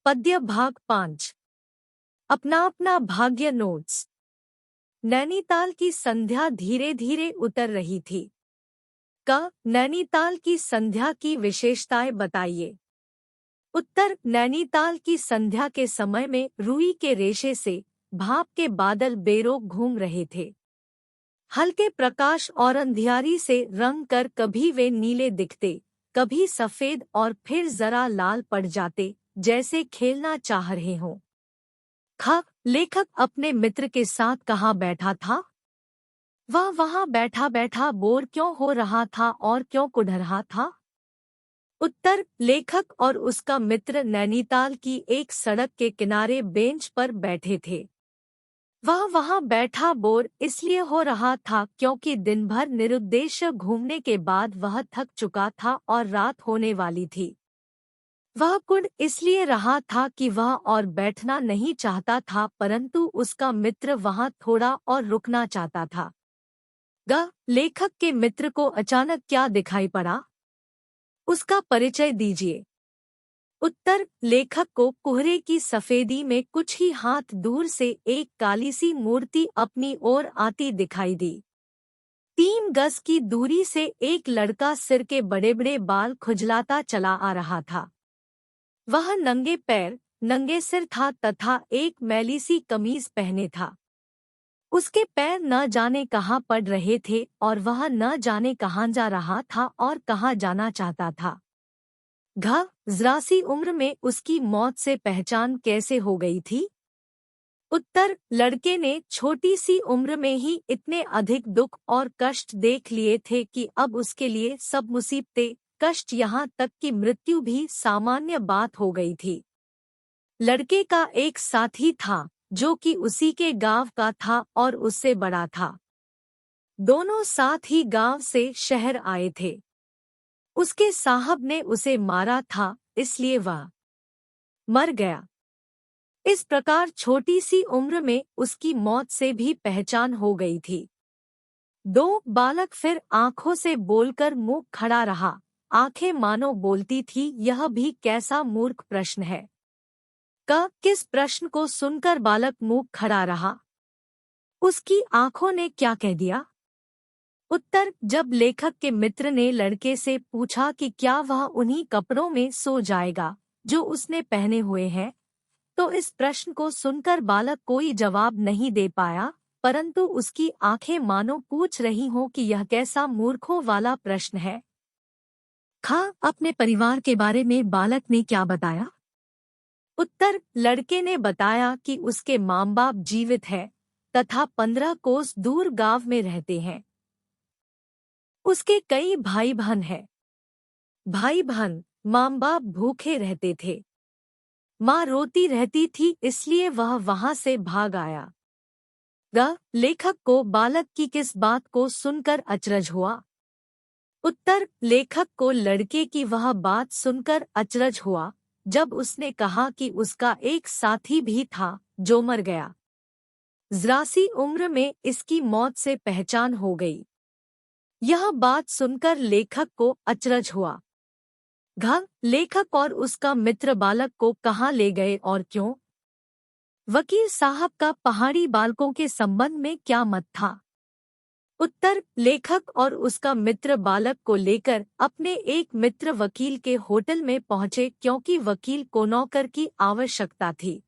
पद्य भाग 5। अपना अपना भाग्य नोट्स। नैनीताल की संध्या धीरे धीरे उतर रही थी। नैनीताल की संध्या की विशेषताएं बताइए। उत्तर। नैनीताल की संध्या के समय में रुई के रेशे से भाप के बादल बेरोक घूम रहे थे। हल्के प्रकाश और अंधियारी से रंग कर कभी वे नीले दिखते, कभी सफेद और फिर जरा लाल पड़ जाते, जैसे खेलना चाह रहे हों। लेखक अपने मित्र के साथ कहाँ बैठा था? वह वहाँ बैठा बैठा बोर क्यों हो रहा था और क्यों कुढ़ रहा था? उत्तर। लेखक और उसका मित्र नैनीताल की एक सड़क के किनारे बेंच पर बैठे थे। वह वहाँ बैठा बोर इसलिए हो रहा था क्योंकि दिन भर निरुद्देश्य घूमने के बाद वह थक चुका था और रात होने वाली थी। वह कुढ़ इसलिए रहा था कि वह और बैठना नहीं चाहता था, परंतु उसका मित्र वहाँ थोड़ा और रुकना चाहता था। लेखक के मित्र को अचानक क्या दिखाई पड़ा? उसका परिचय दीजिए। उत्तर। लेखक को कोहरे की सफेदी में कुछ ही हाथ दूर से एक काली सी मूर्ति अपनी ओर आती दिखाई दी। 3 गज की दूरी से एक लड़का सिर के बड़े बड़े बाल खुजलाता चला आ रहा था। वह नंगे पैर, नंगे सिर था तथा एक मैली सी कमीज पहने था। उसके पैर न जाने कहाँ पड़ रहे थे और वह न जाने कहाँ जा रहा था और कहाँ जाना चाहता था। जरा सी उम्र में उसकी मौत से पहचान कैसे हो गई थी? उत्तर। लड़के ने छोटी सी उम्र में ही इतने अधिक दुख और कष्ट देख लिए थे कि अब उसके लिए सब मुसीबतें, कष्ट, यहाँ तक कि मृत्यु भी सामान्य बात हो गई थी। लड़के का एक साथी था जो कि उसी के गांव का था और उससे बड़ा था। दोनों साथ ही गांव से शहर आए थे। उसके साहब ने उसे मारा था, इसलिए वह मर गया। इस प्रकार छोटी सी उम्र में उसकी मौत से भी पहचान हो गई थी। 2 बालक फिर आंखों से बोलकर मुंह खड़ा रहा। आंखें मानो बोलती थी, यह भी कैसा मूर्ख प्रश्न है। किस प्रश्न को सुनकर बालक मुंह खड़ा रहा? उसकी आंखों ने क्या कह दिया? उत्तर। जब लेखक के मित्र ने लड़के से पूछा कि क्या वह उन्हीं कपड़ों में सो जाएगा जो उसने पहने हुए हैं, तो इस प्रश्न को सुनकर बालक कोई जवाब नहीं दे पाया, परंतु उसकी आंखें मानो पूछ रही हों कि यह कैसा मूर्खों वाला प्रश्न है। अपने परिवार के बारे में बालक ने क्या बताया? उत्तर। लड़के ने बताया कि उसके माँ बाप जीवित हैं तथा 15 कोस दूर गांव में रहते हैं। उसके कई भाई बहन हैं। भाई बहन, माँ बाप भूखे रहते थे। माँ रोती रहती थी, इसलिए वह वहां से भाग आया। लेखक को बालक की किस बात को सुनकर अचरज हुआ? उत्तर। लेखक को लड़के की वह बात सुनकर अचरज हुआ जब उसने कहा कि उसका एक साथी भी था जो मर गया। जरा सी उम्र में इसकी मौत से पहचान हो गई। यह बात सुनकर लेखक को अचरज हुआ। लेखक और उसका मित्र बालक को कहाँ ले गए और क्यों? वकील साहब का पहाड़ी बालकों के संबंध में क्या मत था? उत्तर। लेखक और उसका मित्र बालक को लेकर अपने एक मित्र वकील के होटल में पहुंचे क्योंकि वकील को नौकर की आवश्यकता थी।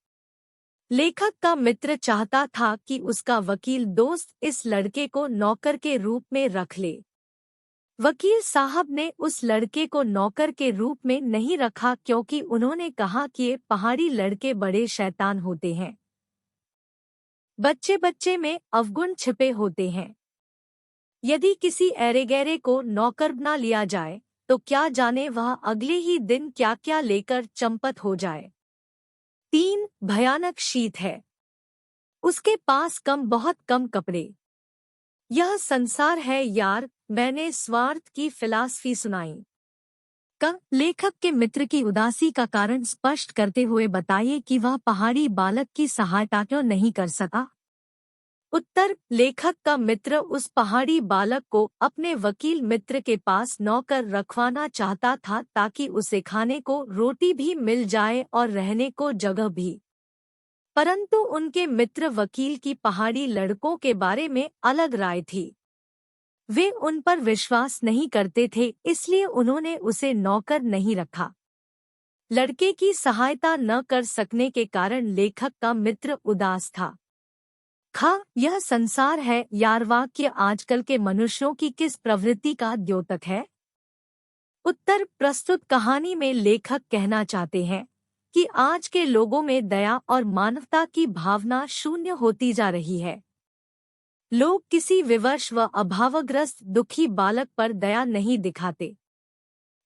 लेखक का मित्र चाहता था कि उसका वकील दोस्त इस लड़के को नौकर के रूप में रख ले। वकील साहब ने उस लड़के को नौकर के रूप में नहीं रखा क्योंकि उन्होंने कहा कि ये पहाड़ी लड़के बड़े शैतान होते हैं। बच्चे बच्चे में अवगुण छिपे होते हैं। यदि किसी ऐरे-गैरे को नौकर बना लिया जाए तो क्या जाने वह अगले ही दिन क्या क्या लेकर चंपत हो जाए। 3 भयानक शीत है। उसके पास बहुत कम कपड़े। यह संसार है यार, मैंने स्वार्थ की फिलॉसफी सुनाई। लेखक के मित्र की उदासी का कारण स्पष्ट करते हुए बताइए कि वह पहाड़ी बालक की सहायता क्यों नहीं कर सका। उत्तर, लेखक का मित्र उस पहाड़ी बालक को अपने वकील मित्र के पास नौकर रखवाना चाहता था ताकि उसे खाने को रोटी भी मिल जाए और रहने को जगह भी। परंतु उनके मित्र वकील की पहाड़ी लड़कों के बारे में अलग राय थी। वे उन पर विश्वास नहीं करते थे, इसलिए उन्होंने उसे नौकर नहीं रखा। लड़के की सहायता न कर सकने के कारण लेखक का मित्र उदास था। यह संसार है यार वाक्य आजकल के मनुष्यों की किस प्रवृत्ति का द्योतक है? उत्तर, प्रस्तुत कहानी में लेखक कहना चाहते हैं कि आज के लोगों में दया और मानवता की भावना शून्य होती जा रही है। लोग किसी विवश व अभावग्रस्त दुखी बालक पर दया नहीं दिखाते।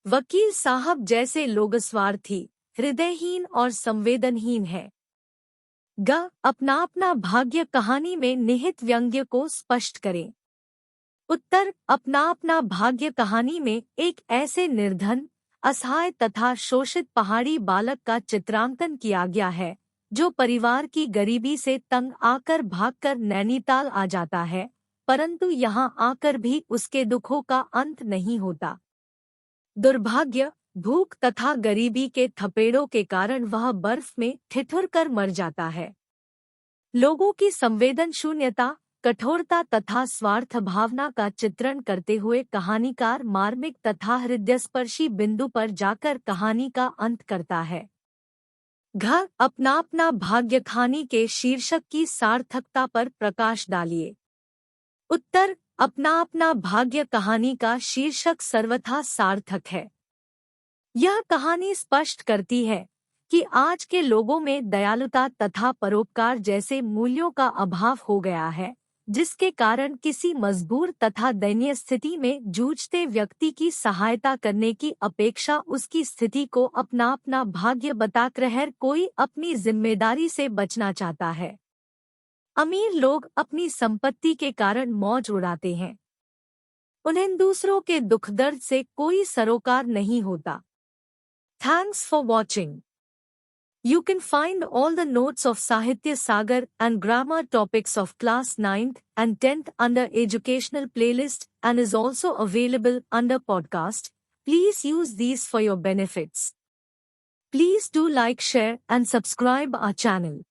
वकील साहब जैसे लोग स्वार्थी, हृदयहीन और संवेदनहीन हैं। अपना अपना भाग्य कहानी में निहित व्यंग्य को स्पष्ट करें। उत्तर, अपना अपना भाग्य कहानी में एक ऐसे निर्धन, असहाय तथा शोषित पहाड़ी बालक का चित्रांकन किया गया है जो परिवार की गरीबी से तंग आकर भागकर नैनीताल आ जाता है, परंतु यहाँ आकर भी उसके दुखों का अंत नहीं होता। दुर्भाग्य, भूख तथा गरीबी के थपेड़ों के कारण वह बर्फ में ठिठुर कर मर जाता है। लोगों की संवेदन शून्यता, कठोरता तथा स्वार्थ भावना का चित्रण करते हुए कहानीकार मार्मिक तथा हृदयस्पर्शी बिंदु पर जाकर कहानी का अंत करता है। अपना अपना भाग्य कहानी के शीर्षक की सार्थकता पर प्रकाश डालिए। उत्तर, अपना अपना भाग्य कहानी का शीर्षक सर्वथा सार्थक है। यह कहानी स्पष्ट करती है कि आज के लोगों में दयालुता तथा परोपकार जैसे मूल्यों का अभाव हो गया है, जिसके कारण किसी मजबूर तथा दयनीय स्थिति में जूझते व्यक्ति की सहायता करने की अपेक्षा उसकी स्थिति को अपना अपना भाग्य बताकर हर कोई अपनी जिम्मेदारी से बचना चाहता है। अमीर लोग अपनी संपत्ति के कारण मौज उड़ाते हैं। उन्हें दूसरों के दुख दर्द से कोई सरोकार नहीं होता। Thanks for watching. You can find all the notes of Sahitya Sagar and grammar topics of class 9th and 10th under educational playlist and is also available under podcast. Please use these for your benefits. Please do like, share and subscribe our channel.